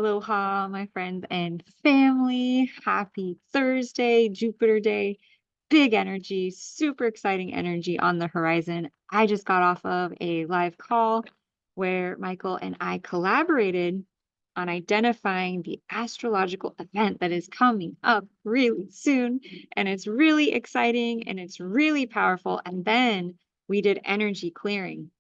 Aloha, my friends and family. Happy Thursday, Jupiter Day. Big energy, super exciting energy on the horizon. I just got off of a live call where Michael and I collaborated on identifying the astrological event that is coming up really soon. And it's really exciting and it's really powerful. And then we did energy clearing.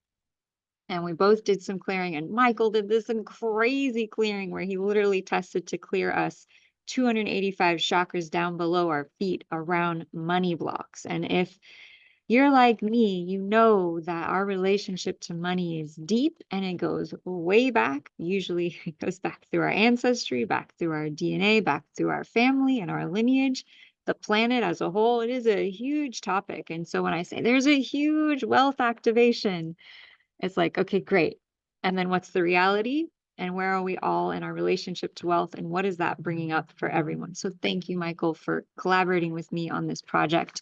And we both did some clearing, and Michael did this some crazy clearing where he literally tested to clear us 285 chakras down below our feet around money blocks. And if you're like me, you know that our relationship to money is deep and it goes way back. Usually it goes back through our ancestry, back through our DNA, back through our family and our lineage, the planet as a whole. It is a huge topic. And so when I say there's a huge wealth activation, it's like, okay, great. And then what's the reality? And where are we all in our relationship to wealth? And what is that bringing up for everyone? So thank you, Michael, for collaborating with me on this project.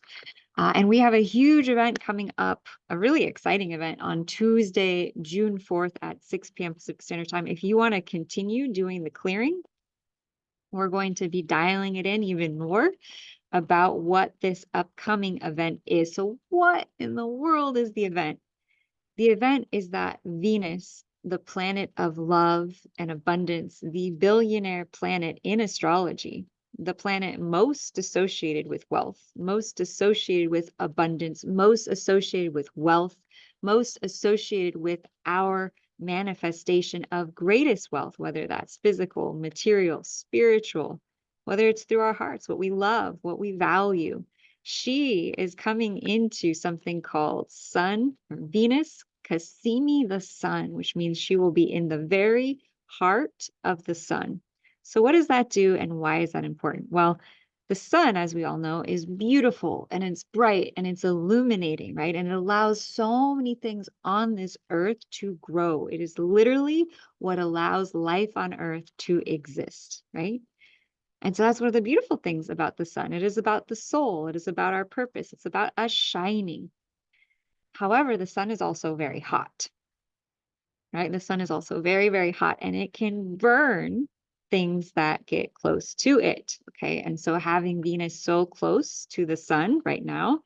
And we have a huge event coming up, a really exciting event on Tuesday, June 4th at 6 p.m. Pacific Standard Time. If you want to continue doing the clearing, we're going to be dialing it in even more about what this upcoming event is. So what in the world is the event? The event is that Venus, the planet of love and abundance, the billionaire planet in astrology, the planet most associated with wealth, most associated with abundance, most associated with wealth, most associated with our manifestation of greatest wealth, whether that's physical, material, spiritual, whether it's through our hearts, what we love, what we value. She is coming into something called Sun or Venus, Cazimi the Sun, which means she will be in the very heart of the sun. So what does that do and why is that important? Well, the sun, as we all know, is beautiful and it's bright and it's illuminating, right? And it allows so many things on this earth to grow. It is literally what allows life on earth to exist, right? And so that's one of the beautiful things about the sun. It is about the soul. It is about our purpose. It's about us shining. However, the sun is also very hot, right? The sun is also very, very hot and it can burn things that get close to it. Okay. And so having Venus so close to the sun right now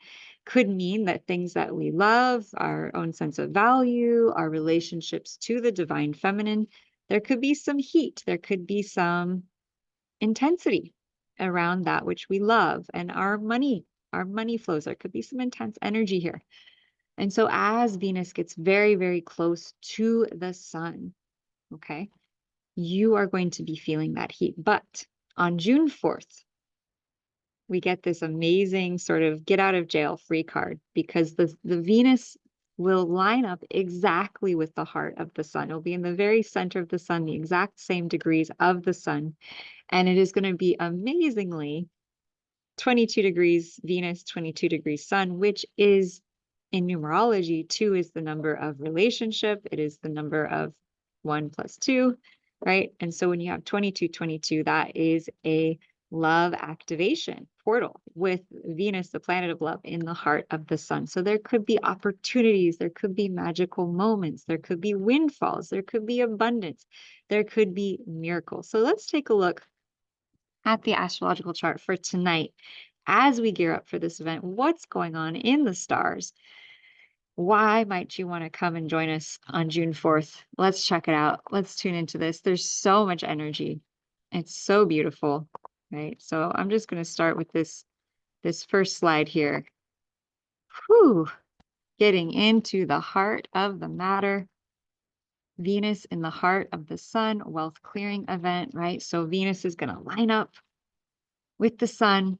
could mean that things that we love, our own sense of value, our relationships to the divine feminine, there could be some heat, there could be some intensity around that which we love and our money flows. There could be some intense energy here. And so as Venus gets very, very close to the sun, okay, you are going to be feeling that heat. But on June 4th, we get this amazing sort of get out of jail free card because the Venus will line up exactly with the heart of the sun. It'll be in the very center of the sun, the exact same degrees of the sun. And it is going to be amazingly 22 degrees Venus, 22 degrees sun, which is in numerology, 2 is the number of relationship. It is the number of 1 plus 2, right? And so when you have 22, 22, that is a love activation portal with Venus, the planet of love, in the heart of the sun. So there could be opportunities, there could be magical moments, there could be windfalls, there could be abundance, there could be miracles. So let's take a look at the astrological chart for tonight as we gear up for this event. What's going on in the stars? Why might you want to come and join us on June 4th? Let's check it out. Let's tune into this. There's so much energy. It's so beautiful, right? So I'm just going to start with this first slide here. Whew, getting into the heart of the matter. Venus in the heart of the sun, wealth clearing event, right? So Venus is going to line up with the sun.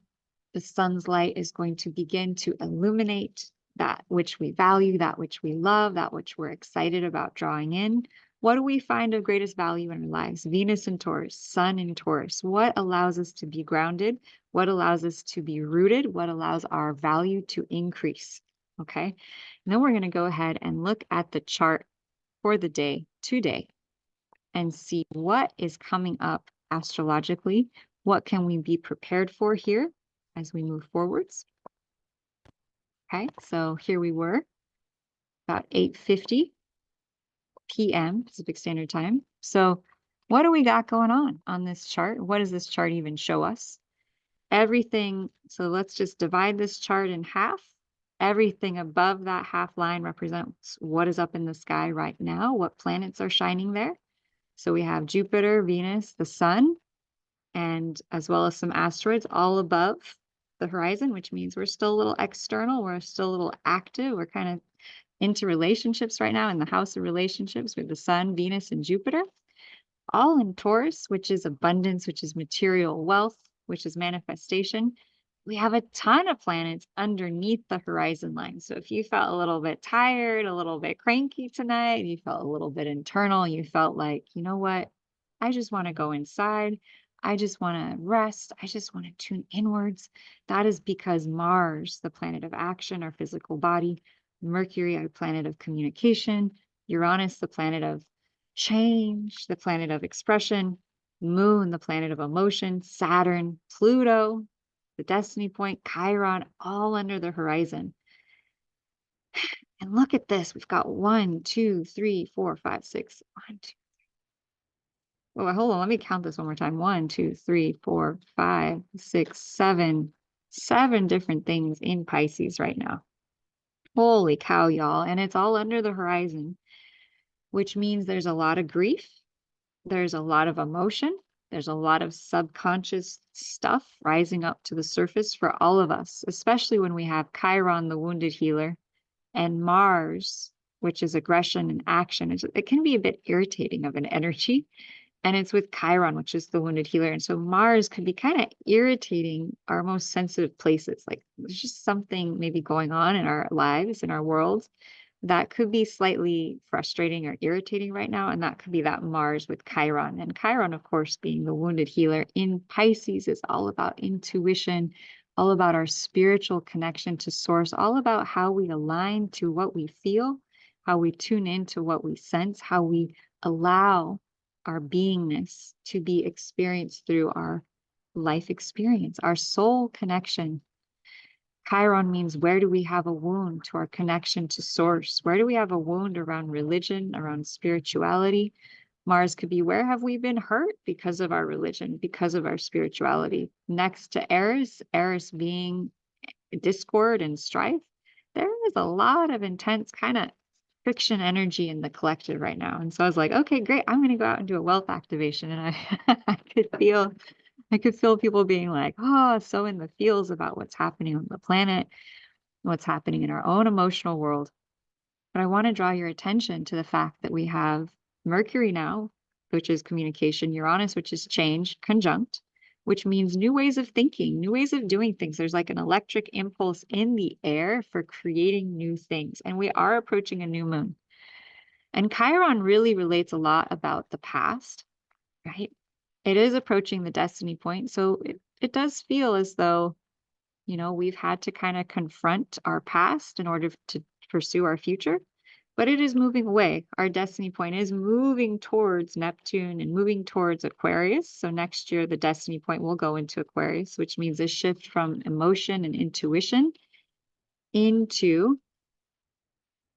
The sun's light is going to begin to illuminate that which we value, that which we love, that which we're excited about drawing in. What do we find of greatest value in our lives? Venus in Taurus, Sun in Taurus. What allows us to be grounded? What allows us to be rooted? What allows our value to increase? Okay. And then we're going to go ahead and look at the chart for the day today and see what is coming up astrologically. What can we be prepared for here as we move forwards? Okay, so here we were, about 8:50 p.m. Pacific Standard Time. So What do we got going on this chart? What does this chart even show us? Everything, so let's just divide this chart in half. Everything above that half line represents what is up in the sky right now, what planets are shining there. So we have Jupiter, Venus, the sun, and as well as some asteroids all above the horizon, which means we're still a little external, we're still a little active, we're kind of into relationships right now in the house of relationships with the sun, Venus, and Jupiter, all in Taurus, which is abundance, which is material wealth, which is manifestation. We have a ton of planets underneath the horizon line. So if you felt a little bit tired, a little bit cranky tonight, you felt a little bit internal, you felt like, you know what? I just want to go inside. I just want to rest. I just want to tune inwards. That is because Mars, the planet of action, our physical body, Mercury, our planet of communication, Uranus, the planet of change, the planet of expression, Moon, the planet of emotion, Saturn, Pluto, the destiny point, Chiron, all under the horizon. And look at this. We've got 1, 2, 3, 4, 5, 6. 1, 2. Oh, hold on. Let me count this one more time. 1, 2, 3, 4, 5, 6, 7. 7 different things in Pisces right now. Holy cow, y'all. And it's all under the horizon, which means there's a lot of grief. There's a lot of emotion. There's a lot of subconscious stuff rising up to the surface for all of us, especially when we have Chiron, the wounded healer, and Mars, which is aggression and action. It can be a bit irritating of an energy. And it's with Chiron, which is the wounded healer. And so Mars could be kind of irritating our most sensitive places. Like there's just something maybe going on in our lives, in our world, that could be slightly frustrating or irritating right now. And that could be that Mars with Chiron. And Chiron, of course, being the wounded healer in Pisces, is all about intuition, all about our spiritual connection to source, all about how we align to what we feel, how we tune into what we sense, how we allow our beingness to be experienced through our life experience, our soul connection. Chiron means, where do we have a wound to our connection to source? Where do we have a wound around religion, around spirituality? Mars could be, where have we been hurt because of our religion, because of our spirituality? Next to Eris, Eris being discord and strife, there is a lot of intense kind of friction energy in the collective right now. And so I was like, okay, great. I'm going to go out and do a wealth activation. And I could feel people being like, oh, so in the feels about what's happening on the planet, what's happening in our own emotional world. But I want to draw your attention to the fact that we have Mercury now, which is communication, Uranus, which is change, conjunct, which means new ways of thinking, new ways of doing things. There's like an electric impulse in the air for creating new things. And we are approaching a new moon. And Chiron really relates a lot about the past, right? It is approaching the destiny point. So it does feel as though, you know, we've had to kind of confront our past in order to pursue our future, but it is moving away. Our destiny point is moving towards Neptune and moving towards Aquarius. So next year, the destiny point will go into Aquarius, which means a shift from emotion and intuition into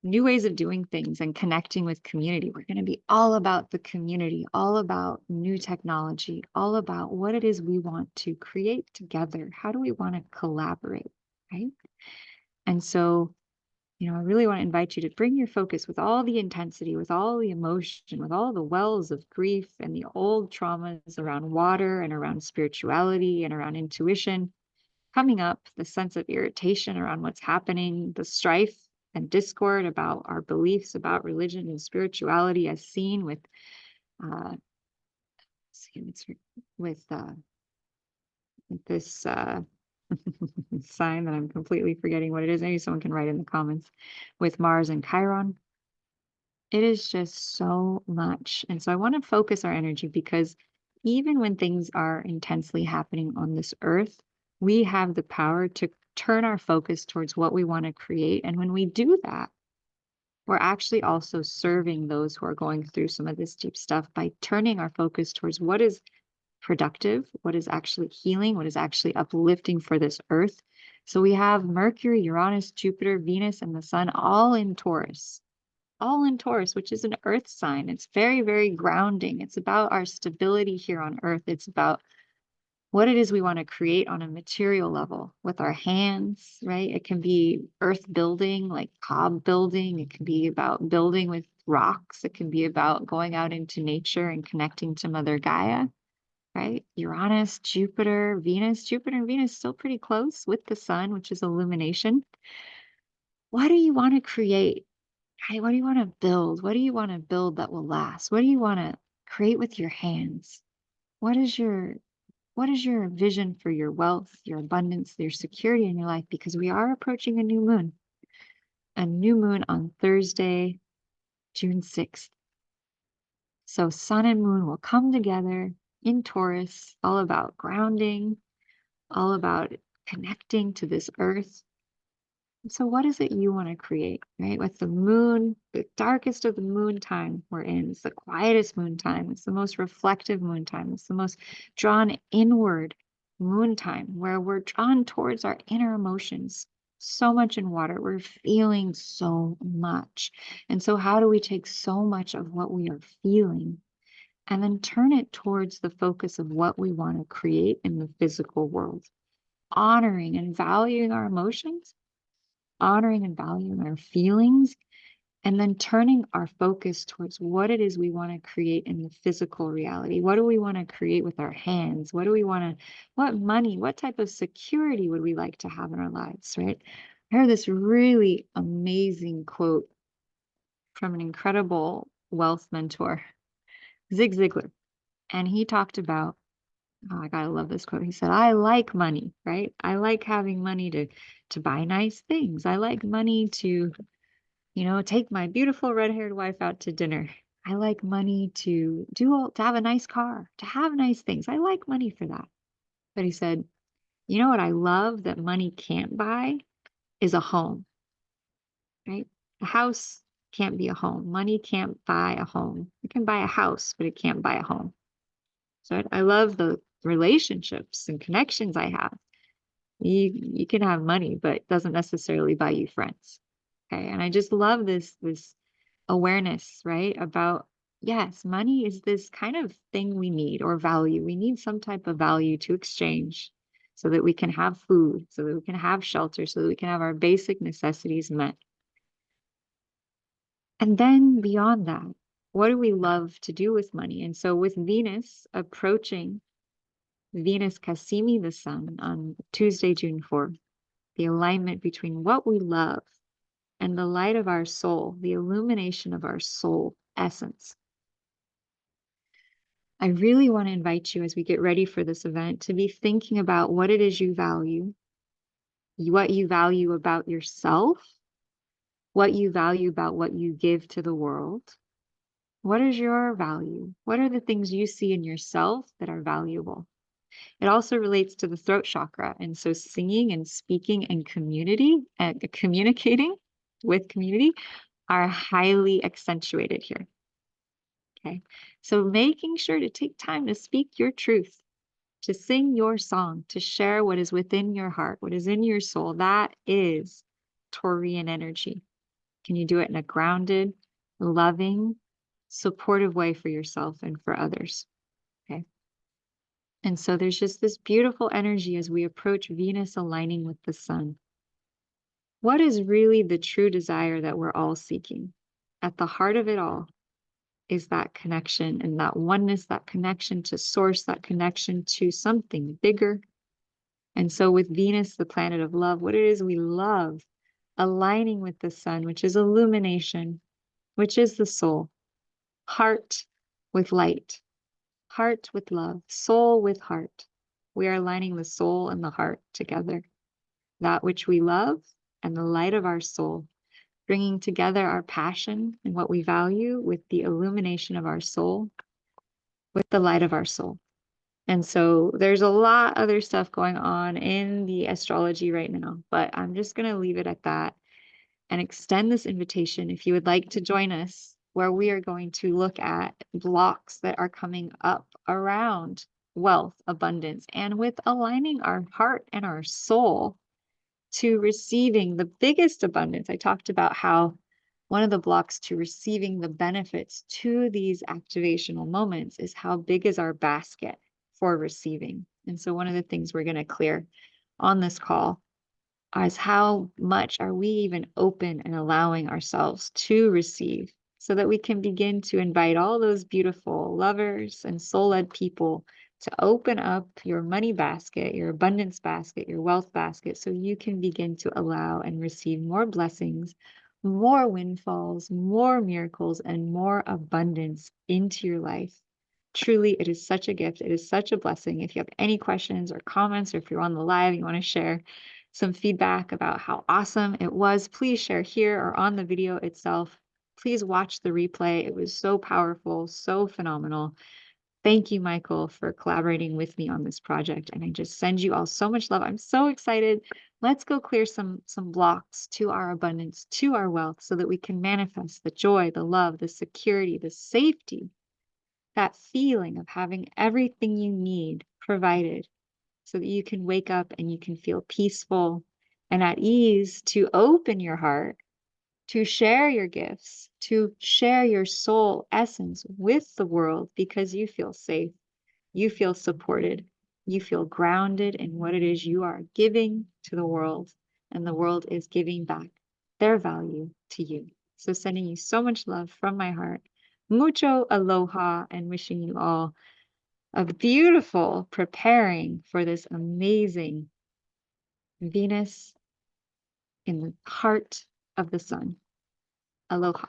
new ways of doing things and connecting with community. We're going to be all about the community, all about new technology, all about what it is we want to create together. How do we want to collaborate, right? And so, you know, I really want to invite you to bring your focus with all the intensity, with all the emotion, with all the wells of grief and the old traumas around water and around spirituality and around intuition coming up, the sense of irritation around what's happening, the strife and discord about our beliefs about religion and spirituality, as seen with uh, with this sign that I'm completely forgetting what it is. Maybe someone can write in the comments, with Mars and Chiron. It is just so much. And so I want to focus our energy, because even when things are intensely happening on this earth, we have the power to turn our focus towards what we want to create. And when we do that, we're actually also serving those who are going through some of this deep stuff by turning our focus towards what is productive, what is actually healing, what is actually uplifting for this earth. So we have Mercury, Uranus, Jupiter, Venus, and the sun all in Taurus. all in Taurus, which is an earth sign. It's very, very grounding. It's about our stability here on earth. It's about what it is we want to create on a material level with our hands, right? It can be earth building, like cob building. It can be about building with rocks. It can be about going out into nature and connecting to Mother Gaia, right? Uranus, Jupiter, Venus. Jupiter and Venus still pretty close with the sun, which is illumination. What do you want to create? Right? What do you want to build? What do you want to build that will last? What do you want to create with your hands? What is your vision for your wealth, your abundance, your security in your life? Because we are approaching a new moon on Thursday, June 6th. So sun and moon will come together in Taurus, all about grounding, all about connecting to this earth. So what is it you want to create, right? With the moon, the darkest of the moon time we're in, it's the quietest moon time. It's the most reflective moon time. It's the most drawn inward moon time where we're drawn towards our inner emotions. So much in water. We're feeling so much. And so how do we take so much of what we are feeling and then turn it towards the focus of what we want to create in the physical world? Honoring and valuing our emotions, honoring and valuing our feelings, and then turning our focus towards what it is we want to create in the physical reality. What do we want to create with our hands? What money, what type of security would we like to have in our lives, right? I heard this really amazing quote from an incredible wealth mentor, Zig Ziglar. And he talked about, oh, I gotta love this quote. He said, I like money, right? I like having money to buy nice things. I like money to, take my beautiful red-haired wife out to dinner. I like money to have a nice car, to have nice things. I like money for that. But he said, you know what I love that money can't buy is a home, right? A house can't be a home. Money can't buy a home. It can buy a house, but it can't buy a home. So I love the relationships and connections I have. You can have money, but it doesn't necessarily buy you friends. Okay. And I just love this awareness, right? About, yes, money is this kind of thing we need, or value. We need some type of value to exchange so that we can have food, so that we can have shelter, so that we can have our basic necessities met. And then beyond that, what do we love to do with money? And so with Venus approaching Venus Cazimi the Sun on Tuesday, June 4th, the alignment between what we love and the light of our soul, the illumination of our soul essence. I really want to invite you, as we get ready for this event, to be thinking about what it is you value, what you value about yourself, what you value about what you give to the world. What is your value? What are the things you see in yourself that are valuable? It also relates to the throat chakra. And so singing and speaking and communicating with community are highly accentuated here. Okay. So making sure to take time to speak your truth, to sing your song, to share what is within your heart, what is in your soul, that is Taurian energy. Can you do it in a grounded, loving, supportive way for yourself and for others? Okay. And so there's just this beautiful energy as we approach Venus aligning with the sun. What is really the true desire that we're all seeking? At the heart of it all is that connection and that oneness, that connection to source, that connection to something bigger. And so with Venus, the planet of love, what it is we love, aligning with the sun, which is illumination, which is the soul, heart with light, heart with love, soul with heart. We are aligning the soul and the heart together, that which we love and the light of our soul, bringing together our passion and what we value with the illumination of our soul, with the light of our soul. And so there's a lot other stuff going on in the astrology right now, but I'm just going to leave it at that and extend this invitation if you would like to join us, where we are going to look at blocks that are coming up around wealth, abundance, and with aligning our heart and our soul to receiving the biggest abundance. I talked about how One of the blocks to receiving the benefits to these activational moments is how big is our basket for receiving. And so, one of the things we're going to clear on this call is how much are we even open and allowing ourselves to receive so that we can begin to invite all those beautiful lovers and soul-led people to open up your money basket, your abundance basket, your wealth basket, so you can begin to allow and receive more blessings, more windfalls, more miracles, and more abundance into your life. Truly, it is such a gift. It is such a blessing. If you have any questions or comments, or if you're on the live, you want to share some feedback about how awesome it was, please share here or on the video itself. Please watch the replay. It was so powerful, so phenomenal. Thank you, Michael, for collaborating with me on this project. And I just send you all so much love. I'm so excited. Let's go clear some blocks to our abundance, to our wealth, so that we can manifest the joy, the love, the security, the safety, that feeling of having everything you need provided so that you can wake up and you can feel peaceful and at ease to open your heart, to share your gifts, to share your soul essence with the world because you feel safe, you feel supported, you feel grounded in what it is you are giving to the world, and the world is giving back their value to you. So, sending you so much love from my heart. Mucho aloha, and wishing you all a beautiful preparing for this amazing Venus in the heart of the sun. Aloha.